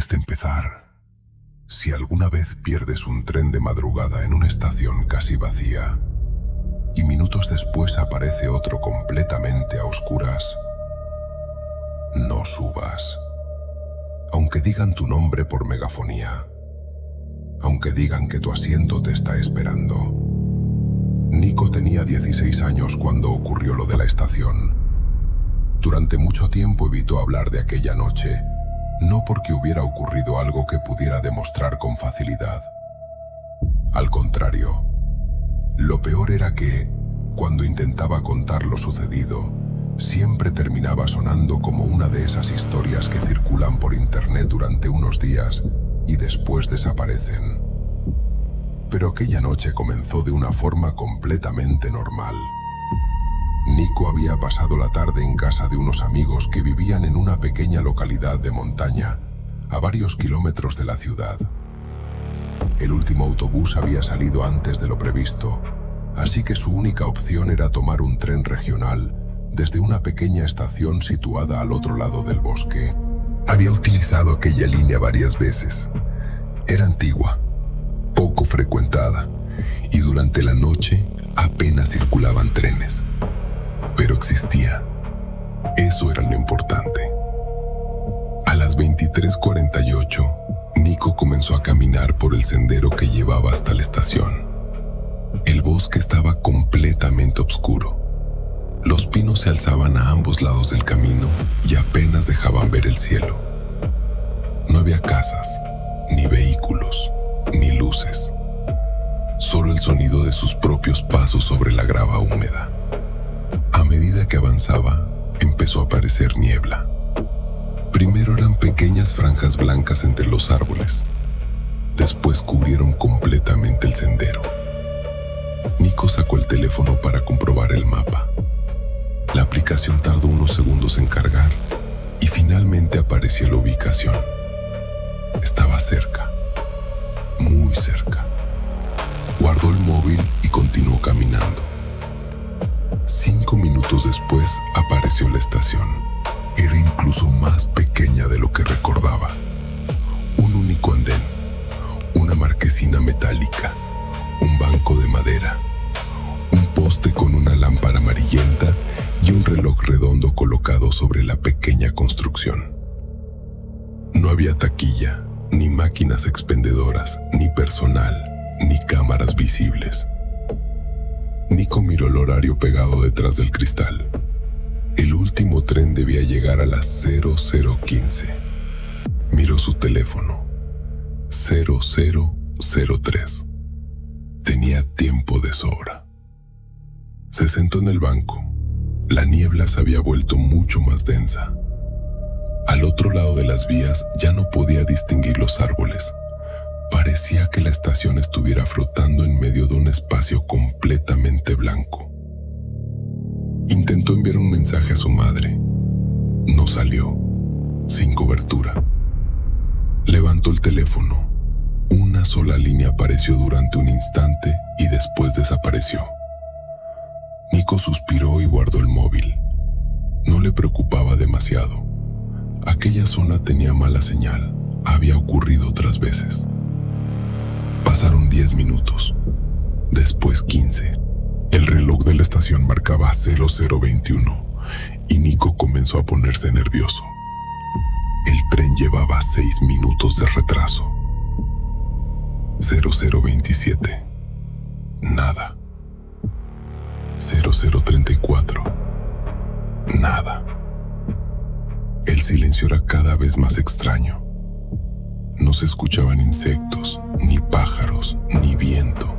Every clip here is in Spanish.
Antes de empezar, si alguna vez pierdes un tren de madrugada en una estación casi vacía y minutos después aparece otro completamente a oscuras, no subas. Aunque digan tu nombre por megafonía, aunque digan que tu asiento te está esperando. Nico tenía 16 años cuando ocurrió lo de la estación. Durante mucho tiempo evitó hablar de aquella noche, no porque hubiera ocurrido algo que pudiera demostrar con facilidad. Al contrario, lo peor era que, cuando intentaba contar lo sucedido, siempre terminaba sonando como una de esas historias que circulan por internet durante unos días y después desaparecen. Pero aquella noche comenzó de una forma completamente normal. Nico había pasado la tarde en casa de unos amigos que vivían en una pequeña localidad de montaña, a varios kilómetros de la ciudad. El último autobús había salido antes de lo previsto, así que su única opción era tomar un tren regional desde una pequeña estación situada al otro lado del bosque. Había utilizado aquella línea varias veces. Era antigua, poco frecuentada, y durante la noche apenas circulaban trenes. Pero existía. Eso era lo importante. A las 23:48, Nico comenzó a caminar por el sendero que llevaba hasta la estación. El bosque estaba completamente oscuro. Los pinos se alzaban a ambos lados del camino y apenas dejaban ver el cielo. No había casas, ni vehículos, ni luces. Solo el sonido de sus propios pasos sobre la grava húmeda. A medida que avanzaba, empezó a aparecer niebla. Primero eran pequeñas franjas blancas entre los árboles. Después cubrieron completamente el sendero. Nico sacó el teléfono para comprobar el mapa. La aplicación tardó unos segundos en cargar y finalmente apareció la ubicación. Estaba cerca, muy cerca. Guardó el móvil y continuó caminando. 5 minutos después apareció la estación. Era incluso más pequeña de lo que recordaba. Un único andén, una marquesina metálica, un banco de madera, un poste con una lámpara amarillenta y un reloj redondo colocado sobre la pequeña construcción. No había taquilla, ni máquinas expendedoras, ni personal, ni cámaras visibles. Nico miró el horario pegado detrás del cristal. El último tren debía llegar a las 00:15. Miró su teléfono. 00:03. Tenía tiempo de sobra. Se sentó en el banco. La niebla se había vuelto mucho más densa. Al otro lado de las vías ya no podía distinguir los árboles. Parecía que la estación estuviera flotando en medio de un espacio completamente blanco. Intentó enviar un mensaje a su madre. No salió, sin cobertura. Levantó el teléfono. Una sola línea apareció durante un instante y después desapareció. Nico suspiró y guardó el móvil. No le preocupaba demasiado. Aquella zona tenía mala señal. Había ocurrido otras veces. Pasaron 10 minutos, después 15. El reloj de la estación marcaba 00:21 y Nico comenzó a ponerse nervioso. El tren llevaba 6 minutos de retraso. 00:27. Nada. 00:34. Nada. El silencio era cada vez más extraño. No se escuchaban insectos, ni pájaros, ni viento,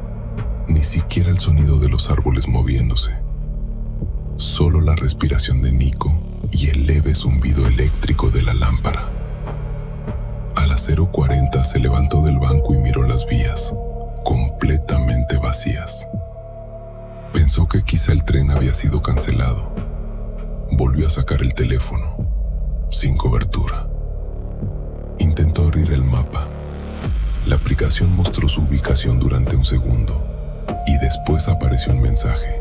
ni siquiera el sonido de los árboles moviéndose. Solo la respiración de Nico y el leve zumbido eléctrico de la lámpara. A las 0:40 se levantó del banco y miró las vías, completamente vacías. Pensó que quizá el tren había sido cancelado. Volvió a sacar el teléfono, sin cobertura. Intentó abrir el mapa. La aplicación mostró su ubicación durante un segundo y después apareció un mensaje.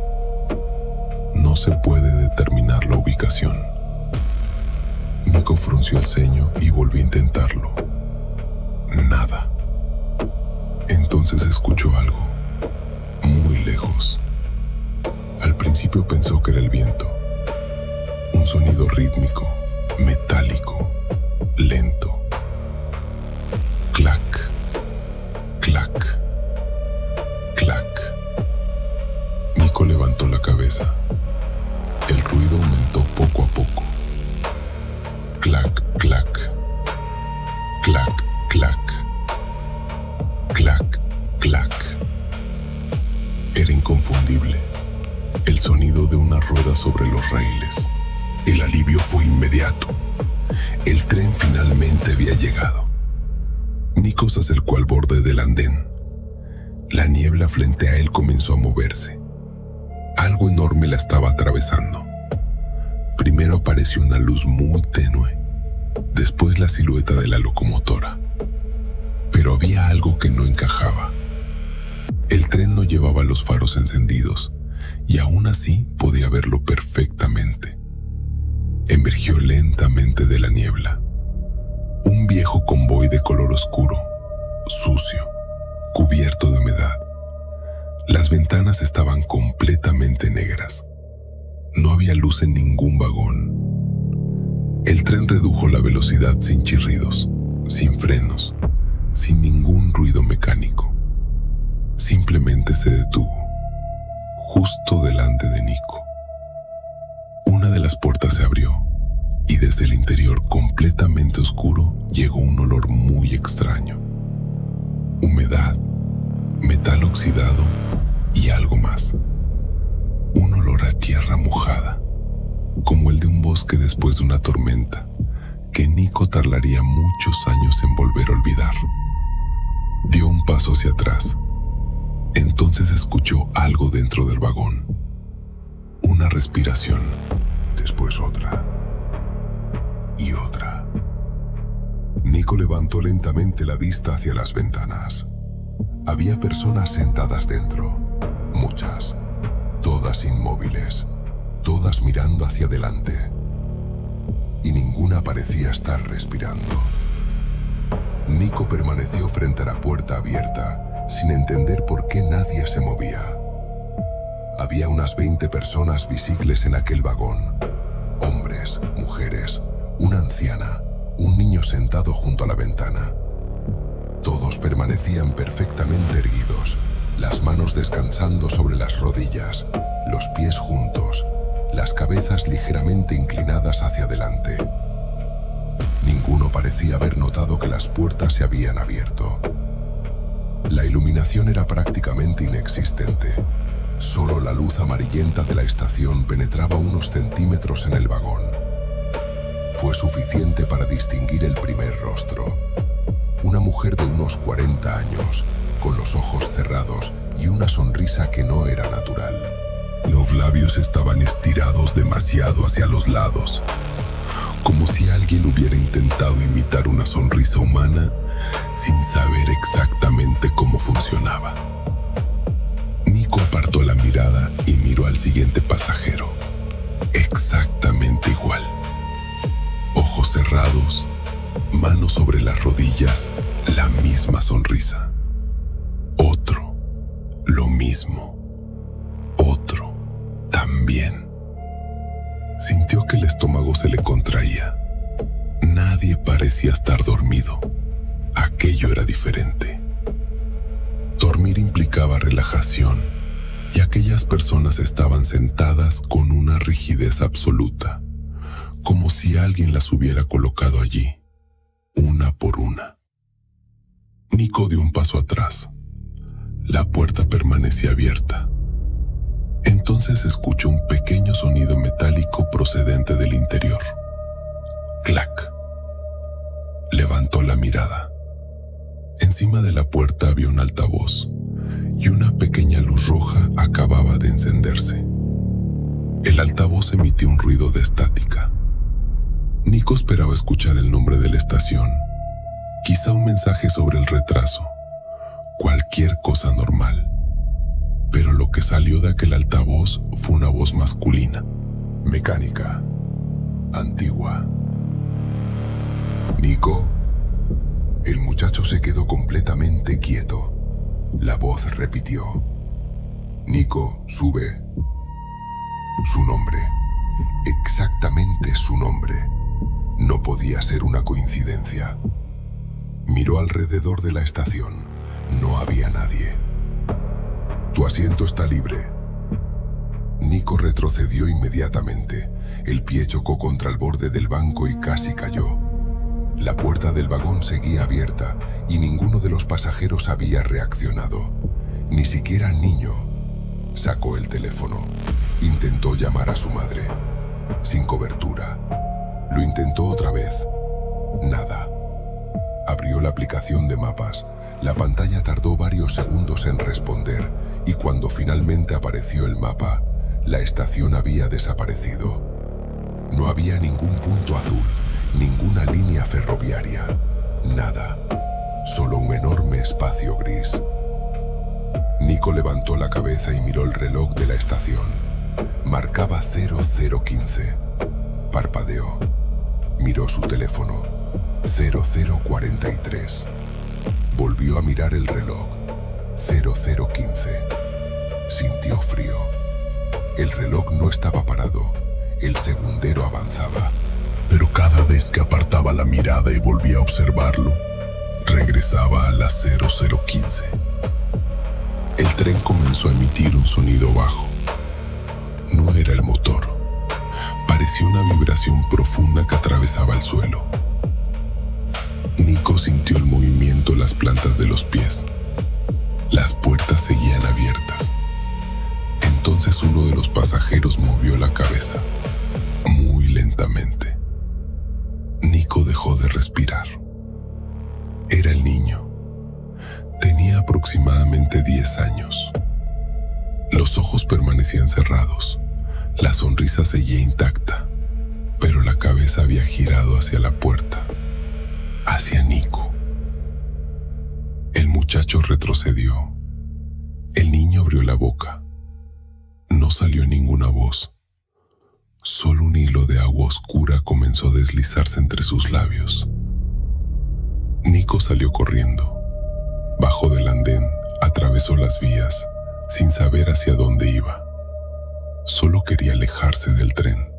No se puede determinar la ubicación. Nico frunció el ceño y volvió a intentarlo, principio pensó que era el viento. Un sonido rítmico, metálico, lento. Clac, clac, clac. Nico levantó la cabeza. El ruido aumentó poco a poco. Clac, clac, clac, clac, clac, clac. Era inconfundible. El sonido de una rueda sobre los raíles. El alivio fue inmediato. El tren finalmente había llegado. Nico se acercó al borde del andén. La niebla frente a él comenzó a moverse. Algo enorme la estaba atravesando. Primero apareció una luz muy tenue, después la silueta de la locomotora. Pero había algo que no encajaba. El tren no llevaba los faros encendidos, y aún así podía verlo perfectamente. Emergió lentamente de la niebla. Un viejo convoy de color oscuro, sucio, cubierto de humedad. Las ventanas estaban completamente negras. No había luz en ningún vagón. El tren redujo la velocidad sin chirridos, sin frenos, sin ningún ruido mecánico. Simplemente se detuvo, justo delante de Nico. Una de las puertas se abrió y desde el interior completamente oscuro llegó un olor muy extraño. Humedad, metal oxidado y algo más. Un olor a tierra mojada, como el de un bosque después de una tormenta, que Nico tardaría muchos años en volver a olvidar. Dio un paso hacia atrás. Entonces escuchó algo dentro del vagón. Una respiración, después otra y otra. Nico levantó lentamente la vista hacia las ventanas. Había personas sentadas dentro, muchas, todas inmóviles, todas mirando hacia adelante. Y ninguna parecía estar respirando. Nico permaneció frente a la puerta abierta, sin entender por qué nadie se movía. Había unas 20 personas visibles en aquel vagón. Hombres, mujeres, una anciana, un niño sentado junto a la ventana. Todos permanecían perfectamente erguidos, las manos descansando sobre las rodillas, los pies juntos, las cabezas ligeramente inclinadas hacia adelante. Ninguno parecía haber notado que las puertas se habían abierto. La iluminación era prácticamente inexistente. Solo la luz amarillenta de la estación penetraba unos centímetros en el vagón. Fue suficiente para distinguir el primer rostro. Una mujer de unos 40 años, con los ojos cerrados y una sonrisa que no era natural. Los labios estaban estirados demasiado hacia los lados, como si alguien hubiera intentado imitar una sonrisa humana sin saber exactamente cómo funcionaba. Nico apartó la mirada y miró al siguiente pasajero. Exactamente igual. Ojos cerrados, manos sobre las rodillas, la misma sonrisa. Otro, lo mismo. Otro, también. Sintió que el estómago se le contraía. Nadie parecía estar dormido. Aquello era diferente. Dormir implicaba relajación, y aquellas personas estaban sentadas con una rigidez absoluta, como si alguien las hubiera colocado allí, una por una. Nico dio un paso atrás. La puerta permanecía abierta. Entonces escuchó un pequeño sonido metálico procedente del interior. Clac. Levantó la mirada. Encima de la puerta había un altavoz, y una pequeña luz roja acababa de encenderse. El altavoz emitía un ruido de estática. Nico esperaba escuchar el nombre de la estación, quizá un mensaje sobre el retraso, cualquier cosa normal. Pero lo que salió de aquel altavoz fue una voz masculina, mecánica, antigua. Nico. El muchacho se quedó completamente quieto. La voz repitió: Nico, sube. Su nombre, exactamente su nombre. No podía ser una coincidencia. Miró alrededor de la estación. No había nadie. «Tu asiento está libre». Nico retrocedió inmediatamente. El pie chocó contra el borde del banco y casi cayó. La puerta del vagón seguía abierta y ninguno de los pasajeros había reaccionado. Ni siquiera el niño. Sacó el teléfono. Intentó llamar a su madre. Sin cobertura. Lo intentó otra vez. Nada. Abrió la aplicación de mapas. La pantalla tardó varios segundos en responder y cuando finalmente apareció el mapa, la estación había desaparecido. No había ningún punto azul, ninguna línea ferroviaria, nada. Solo un enorme espacio gris. Nico levantó la cabeza y miró el reloj de la estación. Marcaba 0015. Parpadeó. Miró su teléfono. 0043. Volvió a mirar el reloj. 0015. Sintió frío. El reloj no estaba parado. El segundero avanzaba. Pero cada vez que apartaba la mirada y volvía a observarlo, regresaba a las 0015. El tren comenzó a emitir un sonido bajo. No era el motor. Parecía una vibración profunda que atravesaba el suelo. Nico sintió el movimiento en las plantas de los pies. Las puertas seguían abiertas. Entonces uno de los pasajeros movió la cabeza, muy lentamente. Nico dejó de respirar. Era el niño. Tenía aproximadamente 10 años. Los ojos permanecían cerrados. La sonrisa seguía intacta, pero la cabeza había girado hacia la puerta, hacia Nico. El muchacho retrocedió. El niño abrió la boca. No salió ninguna voz. Solo un hilo de agua oscura comenzó a deslizarse entre sus labios. Nico salió corriendo. Bajó del andén, atravesó las vías, sin saber hacia dónde iba. Solo quería alejarse del tren.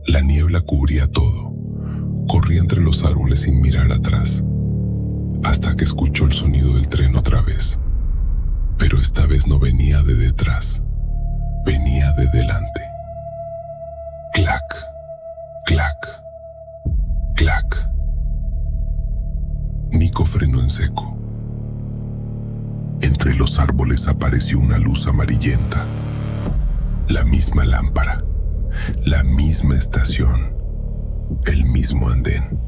La niebla cubría todo. Corría entre los árboles sin mirar atrás, hasta que escuchó el sonido del tren otra vez. Pero esta vez no venía de detrás, venía de delante. Clac, clac, clac. Nico frenó en seco. Entre los árboles apareció una luz amarillenta. La misma lámpara, la misma estación, el mismo andén.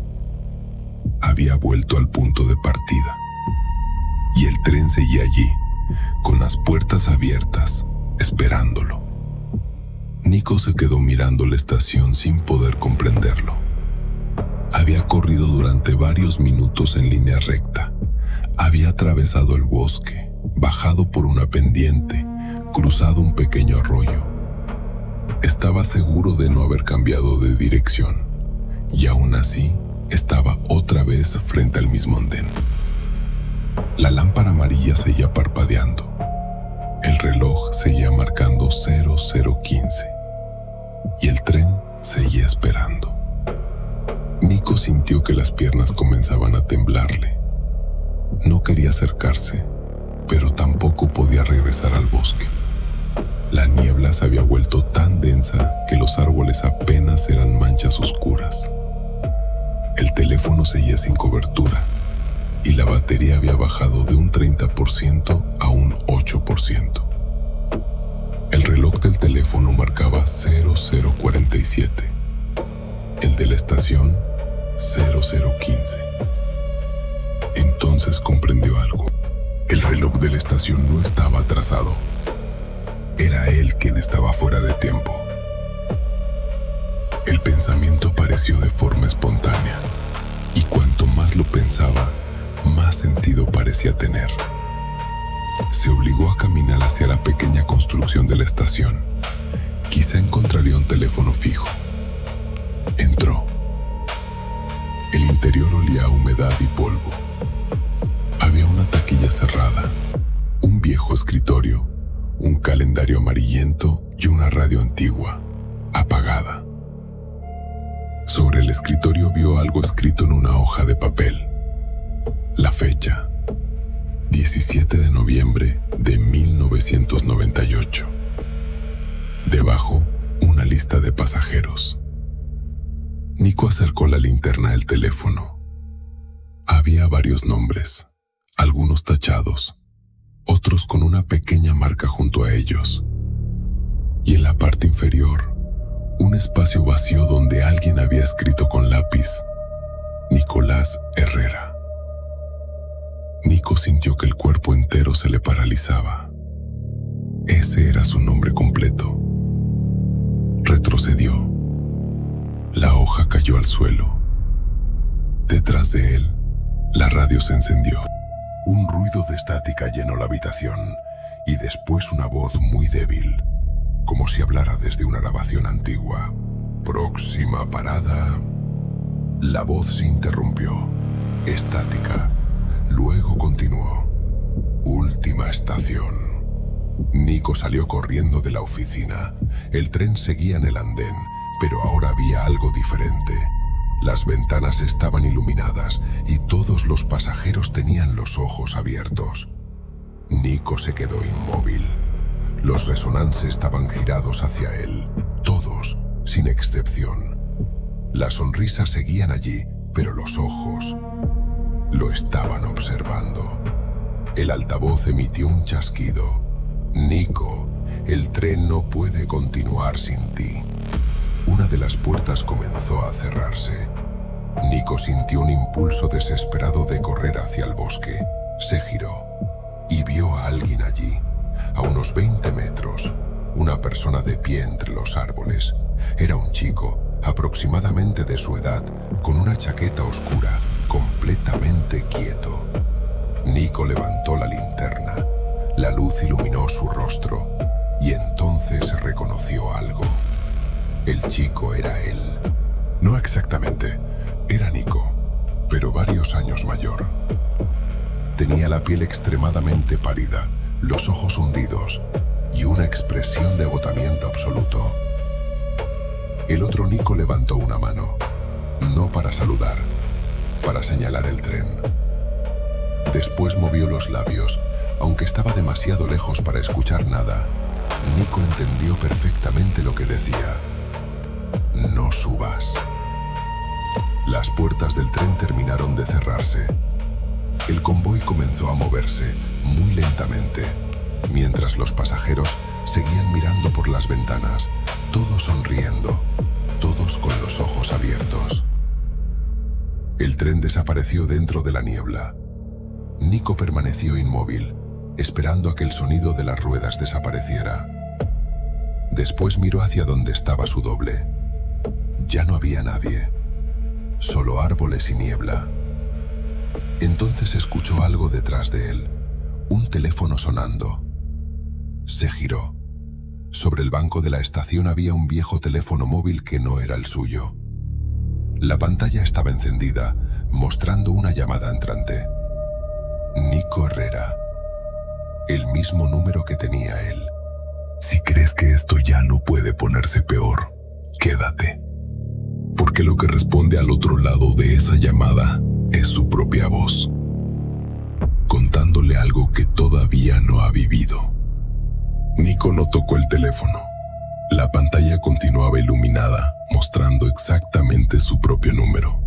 Había vuelto al punto de partida. Y el tren seguía allí, con las puertas abiertas, esperándolo. Nico se quedó mirando la estación sin poder comprenderlo. Había corrido durante varios minutos en línea recta. Había atravesado el bosque, bajado por una pendiente, cruzado un pequeño arroyo. Estaba seguro de no haber cambiado de dirección, y aún así estaba otra vez frente al mismo andén. La lámpara amarilla seguía parpadeando. El reloj seguía marcando 0015 y el tren seguía esperando. Nico sintió que las piernas comenzaban a temblarle. No quería acercarse, pero tampoco podía regresar al bosque. La niebla se había vuelto tan densa que los árboles apenas eran manchas oscuras. El teléfono seguía sin cobertura y la batería había bajado de un 30% a un 8%. El reloj del teléfono marcaba 0047, el de la estación 0015. Entonces comprendió algo. El reloj de la estación no estaba atrasado. Era él quien estaba fuera de tiempo. El pensamiento apareció de forma espontánea, y cuanto más lo pensaba, más sentido parecía tener. Se obligó a caminar hacia la pequeña construcción de la estación. Quizá encontraría un teléfono fijo. Entró. El interior olía a humedad y polvo. Había una taquilla cerrada, un viejo escritorio, un calendario amarillento y una radio antigua, apagada. Sobre el escritorio vio algo escrito en una hoja de papel. La fecha, 17 de noviembre de 1998. Debajo, una lista de pasajeros. Nico acercó la linterna al teléfono. Había varios nombres, algunos tachados, otros con una pequeña marca junto a ellos. Y en la parte inferior, un espacio vacío donde alguien había escrito con lápiz: Nicolás Herrera. Nico sintió que el cuerpo entero se le paralizaba. Ese era su nombre completo. Retrocedió. La hoja cayó al suelo. Detrás de él, la radio se encendió. Un ruido de estática llenó la habitación y después una voz muy débil, como si hablara desde una grabación antigua. Próxima parada. La voz se interrumpió. Estática. Luego continuó. Última estación. Nico salió corriendo de la oficina. El tren seguía en el andén, pero ahora había algo diferente. Las ventanas estaban iluminadas y todos los pasajeros tenían los ojos abiertos. Nico se quedó inmóvil. Los resonantes estaban girados hacia él, todos, sin excepción. Las sonrisas seguían allí, pero los ojos lo estaban observando. El altavoz emitió un chasquido. Nico, el tren no puede continuar sin ti. Una de las puertas comenzó a cerrarse. Nico sintió un impulso desesperado de correr hacia el bosque. Se giró y vio a alguien allí, a unos 20 metros, una persona de pie entre los árboles. Era un chico, aproximadamente de su edad, con una chaqueta oscura, completamente quieto. Nico levantó la linterna. La luz iluminó su rostro y entonces reconoció algo. El chico era él. No exactamente, era Nico, pero varios años mayor. Tenía la piel extremadamente pálida, los ojos hundidos y una expresión de agotamiento absoluto. El otro Nico levantó una mano, no para saludar, para señalar el tren. Después movió los labios, aunque estaba demasiado lejos para escuchar nada. Nico entendió perfectamente lo que decía. No subas. Las puertas del tren terminaron de cerrarse. El convoy comenzó a moverse muy lentamente, mientras los pasajeros seguían mirando por las ventanas, todos sonriendo, todos con los ojos abiertos. El tren desapareció dentro de la niebla. Nico permaneció inmóvil, esperando a que el sonido de las ruedas desapareciera. Después miró hacia donde estaba su doble. Ya no había nadie, solo árboles y niebla. Entonces escuchó algo detrás de él, un teléfono sonando. Se giró. Sobre el banco de la estación había un viejo teléfono móvil que no era el suyo. La pantalla estaba encendida, mostrando una llamada entrante. Nico Herrera. El mismo número que tenía él. Si crees que esto ya no puede ponerse peor, quédate. Porque lo que responde al otro lado de esa llamada es su propia voz, contándole algo que todavía no ha vivido. Nico no tocó el teléfono. La pantalla continuaba iluminada, mostrando exactamente su propio número.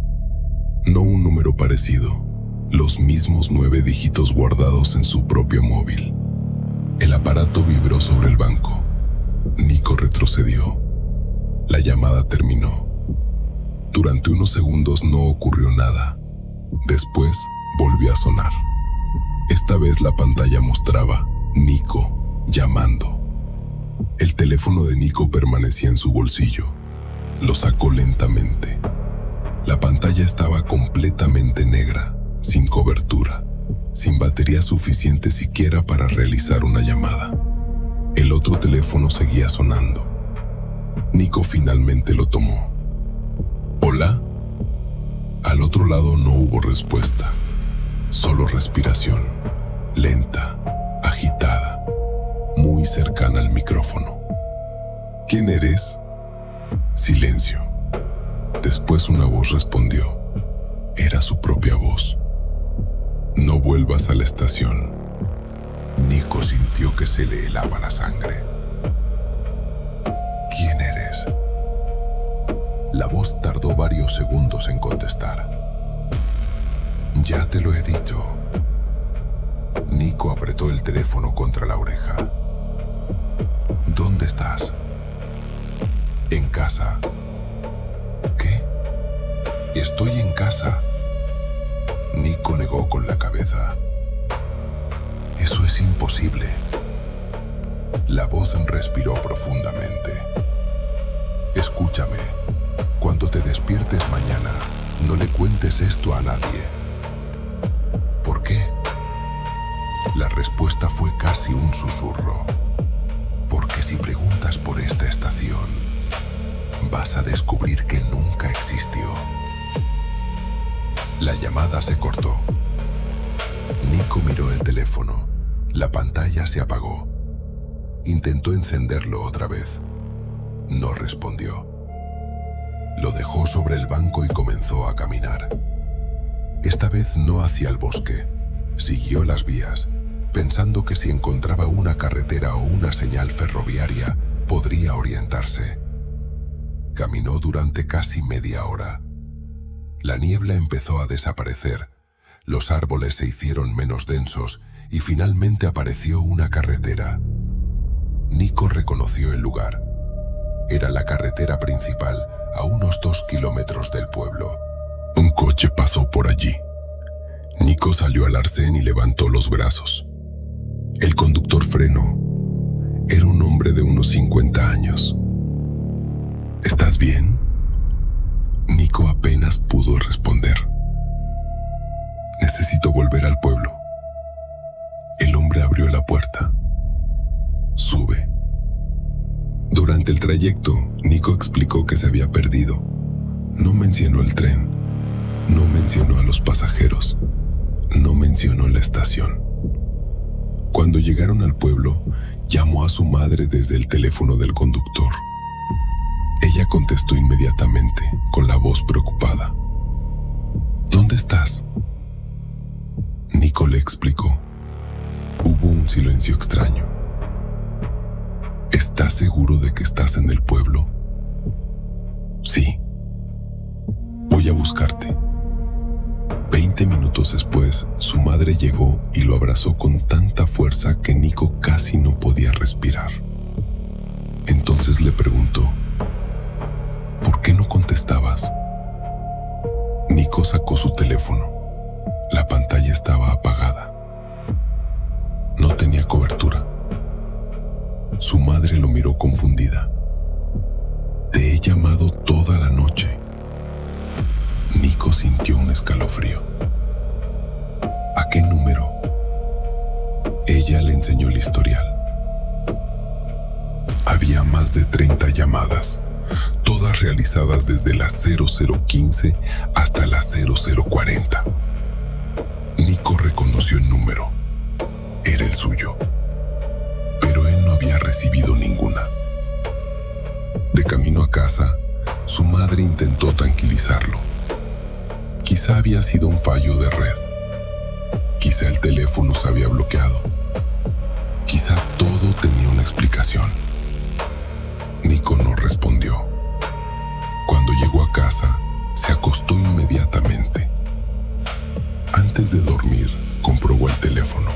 No un número parecido, los mismos 9 dígitos guardados en su propio móvil. El aparato vibró sobre el banco. Nico retrocedió. La llamada terminó. Durante unos segundos no ocurrió nada. Después volvió a sonar. Esta vez la pantalla mostraba Nico llamando. El teléfono de Nico permanecía en su bolsillo. Lo sacó lentamente. La pantalla estaba completamente negra, sin cobertura, sin batería suficiente siquiera para realizar una llamada. El otro teléfono seguía sonando. Nico finalmente lo tomó. ¿Hola? Al otro lado no hubo respuesta, solo respiración, lenta, agitada, muy cercana al micrófono. ¿Quién eres? Silencio. Después una voz respondió. Era su propia voz. No vuelvas a la estación. Nico sintió que se le helaba la sangre. ¿Quién eres? La voz tardó varios segundos en contestar. Ya te lo he dicho. Nico apretó el teléfono contra la oreja. ¿Dónde estás? En casa. ¿Qué? Estoy en casa. Nico negó con la cabeza. Eso es imposible. La voz respiró profundamente. Escúchame. Cuando te despiertes mañana, no le cuentes esto a nadie. ¿Por qué? La respuesta fue casi un susurro. Porque si preguntas por esta estación, vas a descubrir que nunca existió. La llamada se cortó. Nico miró el teléfono. La pantalla se apagó. Intentó encenderlo otra vez. No respondió. Lo dejó sobre el banco y comenzó a caminar. Esta vez no hacia el bosque. Siguió las vías, pensando que si encontraba una carretera o una señal ferroviaria, podría orientarse. Caminó durante casi media hora. La niebla empezó a desaparecer. Los árboles se hicieron menos densos y finalmente apareció una carretera. Nico reconoció el lugar. Era la carretera principal, a unos 2 kilómetros del pueblo. Un coche pasó por allí. Nico salió al arcén y levantó los brazos. El conductor frenó. Era un hombre de unos 50 años. ¿Estás bien? Nico apenas pudo responder. Necesito volver al pueblo. El hombre abrió la puerta. Sube. Durante el trayecto, Nico explicó que se había perdido. No mencionó el tren. No mencionó a los pasajeros. No mencionó la estación. Cuando llegaron al pueblo, llamó a su madre desde el teléfono del conductor. Ella contestó inmediatamente, con la voz preocupada. ¿Dónde estás? Nico le explicó. Hubo un silencio extraño. ¿Estás seguro de que estás en el pueblo? Sí. Voy a buscarte. 20 minutos después, su madre llegó y lo abrazó con tanta fuerza que Nico casi no podía respirar. Entonces le preguntó, ¿por qué no contestabas? Nico sacó su teléfono. La pantalla estaba apagada. No tenía cobertura. Su madre lo miró confundida. Te he llamado toda la noche. Nico sintió un escalofrío. ¿A qué número? Ella le enseñó el historial. Había más de 30 llamadas, todas realizadas desde las 0015 hasta las 0040. Nico reconoció el número. Era el suyo. Pero él no había recibido ninguna. De camino a casa, su madre intentó tranquilizarlo. Quizá había sido un fallo de red. Quizá el teléfono se había bloqueado. Quizá todo tenía una explicación. Nico no respondió. Cuando llegó a casa, se acostó inmediatamente. Antes de dormir, comprobó el teléfono.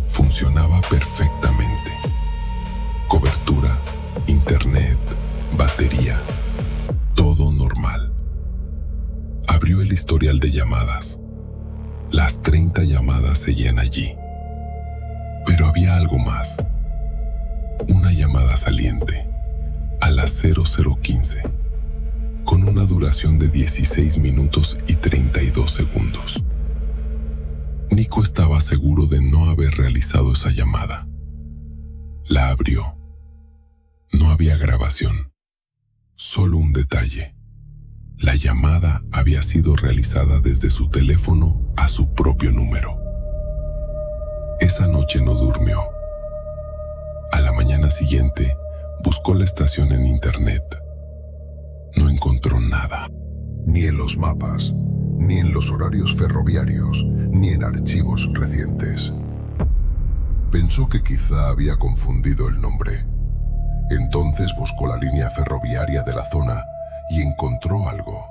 Funcionaba perfectamente. Cobertura, internet, batería, todo normal. Abrió el historial de llamadas. Las 30 llamadas seguían allí. Pero había algo más. Una llamada saliente, a las 0015, con una duración de 16 minutos y 32 segundos. Nico estaba seguro de no haber realizado esa llamada. La abrió. No había grabación, solo un detalle. La llamada había sido realizada desde su teléfono a su propio número. Esa noche no durmió. A la mañana siguiente, Buscó la estación en internet. No encontró nada. Ni en los mapas, ni en los horarios ferroviarios, ni en archivos recientes. Pensó que quizá había confundido el nombre. Entonces buscó la línea ferroviaria de la zona y encontró algo.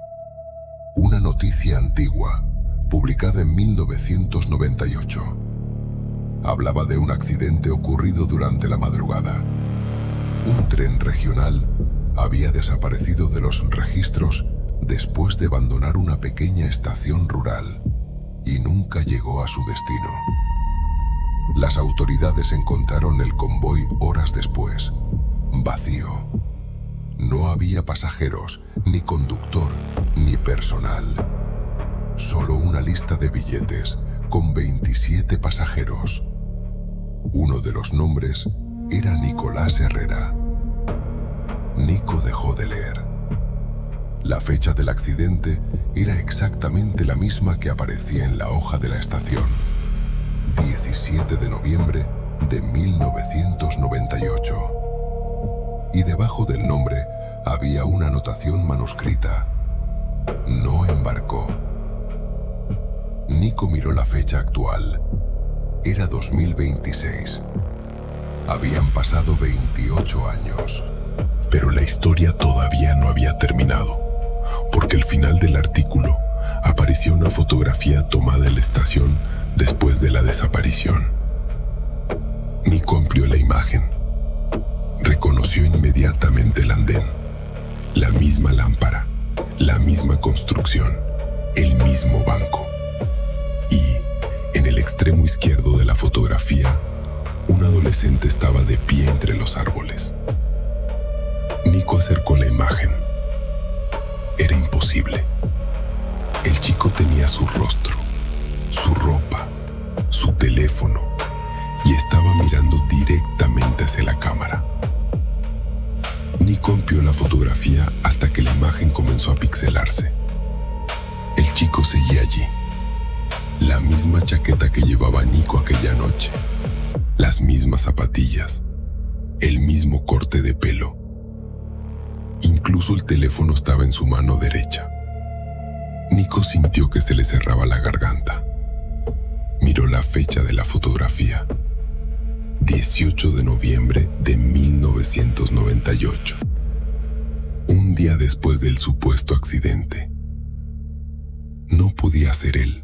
Una noticia antigua, publicada en 1998. Hablaba de un accidente ocurrido durante la madrugada. Un tren regional había desaparecido de los registros después de abandonar una pequeña estación rural y nunca llegó a su destino. Las autoridades encontraron el convoy horas después, vacío. No había pasajeros, ni conductor, ni personal. Solo una lista de billetes con 27 pasajeros. Uno de los nombres era Nicolás Herrera. Nico dejó de leer. La fecha del accidente era exactamente la misma que aparecía en la hoja de la estación. 17 de noviembre de 1998. Y debajo del nombre había una anotación manuscrita. No embarcó. Nico miró la fecha actual. Era 2026. Habían pasado 28 años. Pero la historia todavía no había terminado, porque al final del artículo apareció una fotografía tomada en la estación después de la desaparición. Nico amplió la imagen. Reconoció inmediatamente el andén, la misma lámpara, la misma construcción, el mismo banco. Y, en el extremo izquierdo de la fotografía, un adolescente estaba de pie entre los árboles. Nico acercó la imagen. Era imposible. El chico tenía su rostro, su ropa, su teléfono y estaba mirando directamente hacia la cámara. Nico amplió la fotografía hasta que la imagen comenzó a pixelarse. El chico seguía allí. La misma chaqueta que llevaba Nico aquella noche, las mismas zapatillas, el mismo corte de pelo. Incluso el teléfono estaba en su mano derecha. Nico sintió que se le cerraba la garganta. Miró la fecha de la fotografía. 18 de noviembre de 1998. Un día después del supuesto accidente. No podía ser él.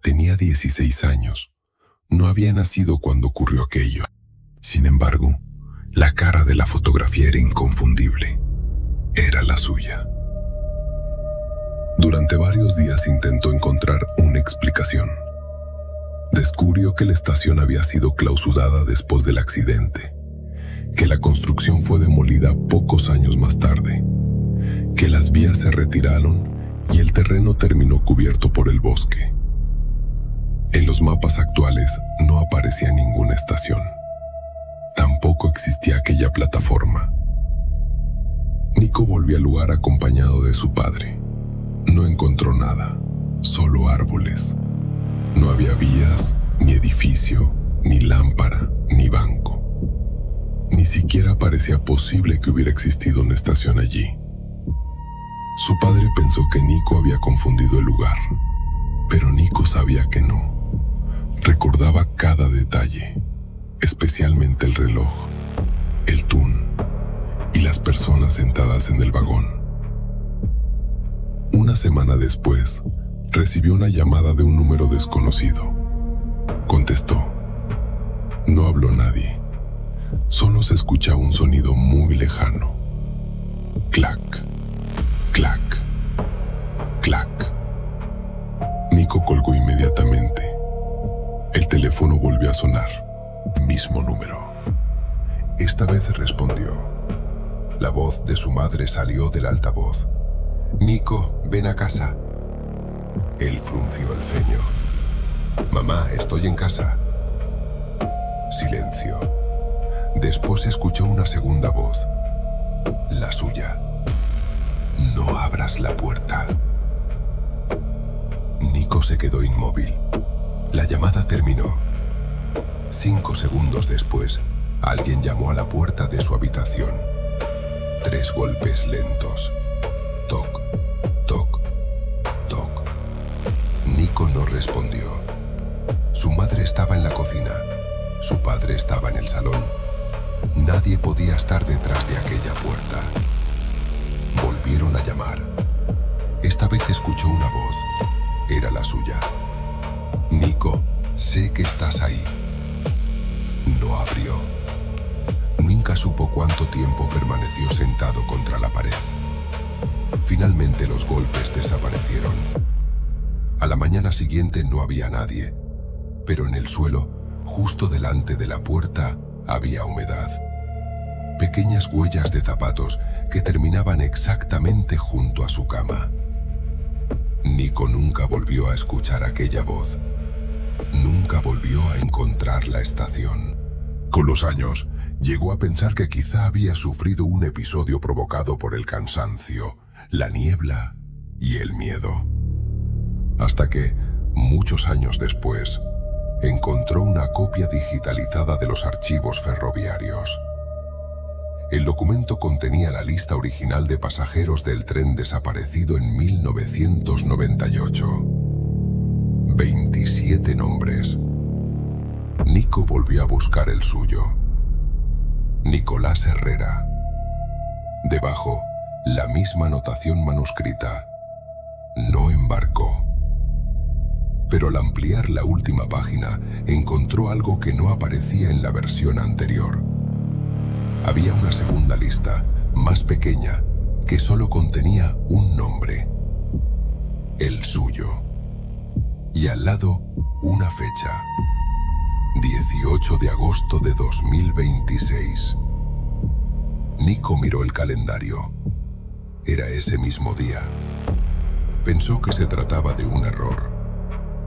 Tenía 16 años. No había nacido cuando ocurrió aquello. Sin embargo, la cara de la fotografía era inconfundible. Era la suya. Durante varios días intentó encontrar una explicación. Descubrió que la estación había sido clausurada después del accidente, que la construcción fue demolida pocos años más tarde, que las vías se retiraron y el terreno terminó cubierto por el bosque. En los mapas actuales no aparecía ninguna estación. Tampoco existía aquella plataforma. Nico volvió al lugar acompañado de su padre. No encontró nada, solo árboles. No había vías, ni edificio, ni lámpara, ni banco. Ni siquiera parecía posible que hubiera existido una estación allí. Su padre pensó que Nico había confundido el lugar, pero Nico sabía que no. Recordaba cada detalle, especialmente el reloj, el tun y las personas sentadas en el vagón. Una semana después, recibió una llamada de un número desconocido. Contestó. No habló nadie. Solo se escuchaba un sonido muy lejano. Clac, clac, clac. Nico colgó inmediatamente. El teléfono volvió a sonar. Mismo número. Esta vez respondió. La voz de su madre salió del altavoz. Nico, ven a casa. Él frunció el ceño. Mamá, estoy en casa. Silencio. Después escuchó una segunda voz. La suya. No abras la puerta. Nico se quedó inmóvil. La llamada terminó. 5 segundos después, Alguien llamó a la puerta de su habitación. 3 golpes lentos. Toc, toc, toc. Nico no respondió. Su madre estaba en la cocina. Su padre estaba en el salón. Nadie podía estar detrás de aquella puerta. Volvieron a llamar. Esta vez escuchó una voz. Era la suya. Nico, sé que estás ahí. No abrió. Nunca supo cuánto tiempo permaneció sentado contra la pared. Finalmente los golpes desaparecieron. A la mañana siguiente no había nadie, pero en el suelo, justo delante de la puerta, había humedad. Pequeñas huellas de zapatos que terminaban exactamente junto a su cama. Nico nunca volvió a escuchar aquella voz. Nunca volvió a encontrar la estación. Con los años, llegó a pensar que quizá había sufrido un episodio provocado por el cansancio, la niebla y el miedo. Hasta que, muchos años después, encontró una copia digitalizada de los archivos ferroviarios. El documento contenía la lista original de pasajeros del tren desaparecido en 1998. 27 nombres. Nico volvió a buscar el suyo. Nicolás Herrera. Debajo, la misma anotación manuscrita. No embarcó. Pero al ampliar la última página, encontró algo que no aparecía en la versión anterior. Había una segunda lista, más pequeña, que solo contenía un nombre. El suyo. Y al lado, una fecha. 18 de agosto de 2026. Nico miró el calendario. Era ese mismo día. Pensó que se trataba de un error,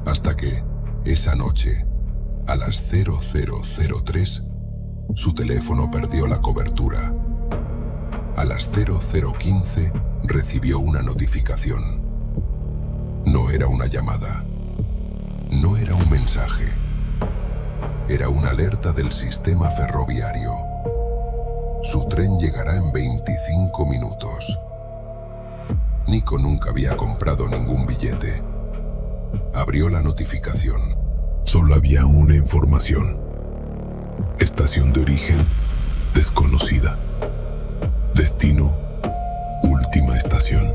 hasta que, esa noche, a las 00:03, su teléfono perdió la cobertura. A las 00:15 recibió una notificación. No era una llamada. No era un mensaje. Era una alerta del sistema ferroviario. Su tren llegará en 25 minutos. Nico nunca había comprado ningún billete. Abrió la notificación. Solo había una información. Estación de origen desconocida. Destino, última estación.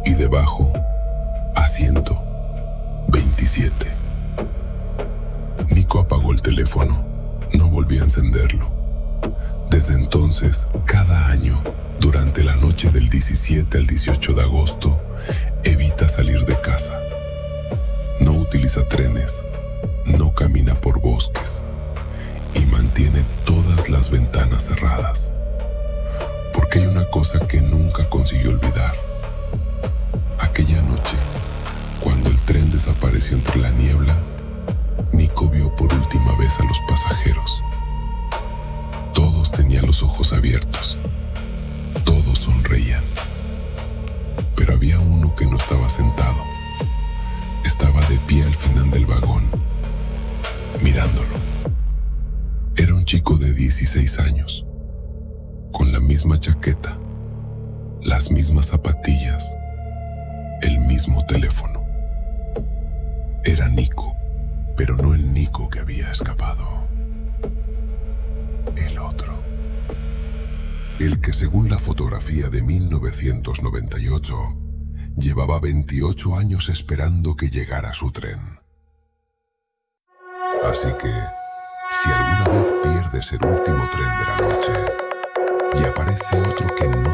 Y debajo, asiento 27. Nico apagó el teléfono. No volvió a encenderlo. Desde entonces, cada año, durante la noche del 17 al 18 de agosto, evita salir de casa. No utiliza trenes, no camina por bosques y mantiene todas las ventanas cerradas. Porque hay una cosa que nunca consiguió olvidar. Aquella noche, cuando el tren desapareció entre la niebla, Nico vio por última vez a los pasajeros. Todos tenían los ojos abiertos. Todos sonreían. Pero había uno que no estaba sentado. Estaba de pie al final del vagón, mirándolo. Era un chico de 16 años, con la misma chaqueta, las mismas zapatillas, el mismo teléfono. Era Nico, pero no el Nico que había escapado. El otro. El que, según la fotografía de 1998, llevaba 28 años esperando que llegara su tren. Así que, si alguna vez pierdes el último tren de la noche y aparece otro que no